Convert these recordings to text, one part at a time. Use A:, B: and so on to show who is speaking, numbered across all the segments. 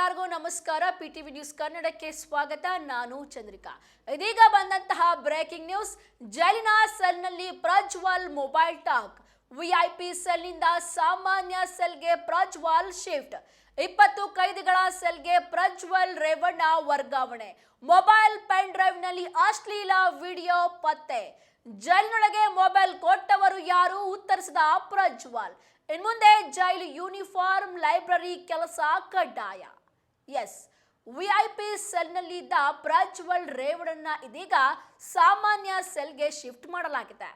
A: ಎಲ್ಲರಿಗೂ ನಮಸ್ಕಾರ. ಪಿಟಿವಿ ನ್ಯೂಸ್ ಕನ್ನಡಕ್ಕೆ ಸ್ವಾಗತ. ನಾನು ಚಂದ್ರಿಕಾ. ಇದೀಗ ಬಂದಂತಹ ಬ್ರೇಕಿಂಗ್ ನ್ಯೂಸ್. ಜೈಲಿನ ಸೆಲ್ನಲ್ಲಿ ಪ್ರಜ್ವಲ್ ಮೊಬೈಲ್ ಟಾಕ್. ವಿಐಪಿ ಸೆಲ್ನಿಂದ ಸಾಮಾನ್ಯ ಸೆಲ್ಗೆ ಪ್ರಜ್ವಲ್ ಶಿಫ್ಟ್. 20 ಕೈದಿಗಳ ಸೆಲ್ಗೆ ಪ್ರಜ್ವಲ್ ರೇವಣ್ಣ ವರ್ಗಾವಣೆ. ಮೊಬೈಲ್ ಪೆನ್ ಡ್ರೈವ್ನಲ್ಲಿ ಅಶ್ಲೀಲ ವಿಡಿಯೋ ಪತ್ತೆ. ಜೈಲಿನೊಳಗೆ ಮೊಬೈಲ್ ಕೊಟ್ಟವರು ಯಾರು? ಉತ್ತರಿಸಿದ ಪ್ರಜ್ವಲ್. ಇನ್ಮುಂದೆ ಜೈಲು ಯೂನಿಫಾರ್ಮ್ ಲೈಬ್ರರಿ ಕೆಲಸ ಕಡ್ಡಾಯ. ಎಸ್, ವಿಐಪಿ ಸೆಲ್ನಲ್ಲಿದ್ದ ಪ್ರಜ್ವಲ್ ರೇವಣ್ಣನ ಇದೀಗ ಸಾಮಾನ್ಯ ಸೆಲ್ಗೆ ಶಿಫ್ಟ್ ಮಾಡಲಾಗಿದೆ.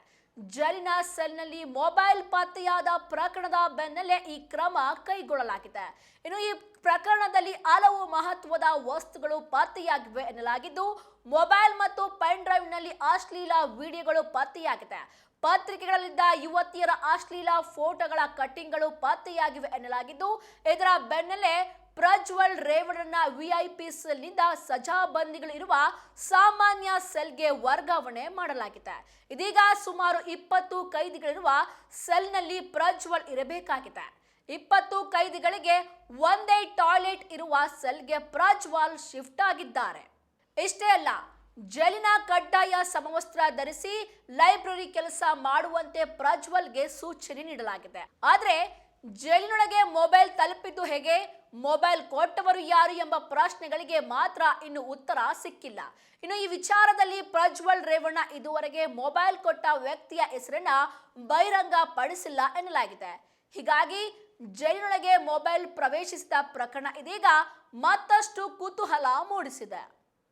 A: ಜೈಲಿನ ಸೆಲ್ನಲ್ಲಿ ಮೊಬೈಲ್ ಪತ್ತೆಯಾದ ಪ್ರಕರಣದ ಬೆನ್ನಲ್ಲೇ ಈ ಕ್ರಮ ಕೈಗೊಳ್ಳಲಾಗಿದೆ. ಇನ್ನು ಈ ಪ್ರಕರಣದಲ್ಲಿ ಹಲವು ಮಹತ್ವದ ವಸ್ತುಗಳು ಪತ್ತೆಯಾಗಿವೆ ಎನ್ನಲಾಗಿದ್ದು, ಮೊಬೈಲ್ ಮತ್ತು ಪೆನ್ ಡ್ರೈವ್ನಲ್ಲಿ ಅಶ್ಲೀಲ ವಿಡಿಯೋಗಳು ಪತ್ತೆಯಾಗಿದೆ. ಪತ್ರಿಕೆಗಳಲ್ಲಿದ್ದ ಯುವತಿಯರ ಅಶ್ಲೀಲ ಫೋಟೋಗಳ ಕಟ್ಟಿಂಗ್ಗಳು ಪತ್ತೆಯಾಗಿವೆ ಎನ್ನಲಾಗಿದ್ದು, ಇದರ ಬೆನ್ನಲ್ಲೇ ಪ್ರಜ್ವಲ್ ರೇವಣ್ಣನ ವಿಐಪಿ ಸೆಲ್ನಿಂದ ಸಜಾಬಂದಿಗಳಿರುವ ಸಾಮಾನ್ಯ ಸೆಲ್ಗೆ ವರ್ಗಾವಣೆ ಮಾಡಲಾಗಿದೆ. ಇದೀಗ ಸುಮಾರು 20 ಕೈದಿಗಳಿರುವ ಸೆಲ್ನಲ್ಲಿ ಪ್ರಜ್ವಲ್ ಇರಬೇಕಾಗಿದೆ. 20 ಕೈದಿಗಳಿಗೆ ಒಂದೇ ಟಾಯ್ಲೆಟ್ ಇರುವ ಸೆಲ್ಗೆ ಪ್ರಜ್ವಲ್ ಶಿಫ್ಟ್ ಆಗಿದ್ದಾರೆ. ಇಷ್ಟೇ ಅಲ್ಲ, ಜೈಲಿನ ಕಡ್ಡಾಯ ಸಮವಸ್ತ್ರ ಧರಿಸಿ ಲೈಬ್ರರಿ ಕೆಲಸ ಮಾಡುವಂತೆ ಪ್ರಜ್ವಲ್ಗೆ ಸೂಚನೆ ನೀಡಲಾಗಿದೆ. ಆದರೆ ಜೈಲಿನೊಳಗೆ ಮೊಬೈಲ್ ತಲುಪಿದ್ದು ಹೇಗೆ? ಮೊಬೈಲ್ ಕೊಟ್ಟವರು ಯಾರು ಎಂಬ ಪ್ರಶ್ನೆಗಳಿಗೆ ಮಾತ್ರ ಇನ್ನು ಉತ್ತರ ಸಿಕ್ಕಿಲ್ಲ. ಇನ್ನು ಈ ವಿಚಾರದಲ್ಲಿ ಪ್ರಜ್ವಲ್ ರೇವಣ್ಣ ಇದುವರೆಗೆ ಮೊಬೈಲ್ ಕೊಟ್ಟ ವ್ಯಕ್ತಿಯ ಹೆಸರನ್ನ ಬಹಿರಂಗ ಪಡಿಸಿಲ್ಲ ಎನ್ನಲಾಗಿದೆ. ಹೀಗಾಗಿ ಜೈಲಿನೊಳಗೆ ಮೊಬೈಲ್ ಪ್ರವೇಶಿಸಿದ ಪ್ರಕರಣ ಇದೀಗ ಮತ್ತಷ್ಟು ಕುತೂಹಲ ಮೂಡಿಸಿದೆ.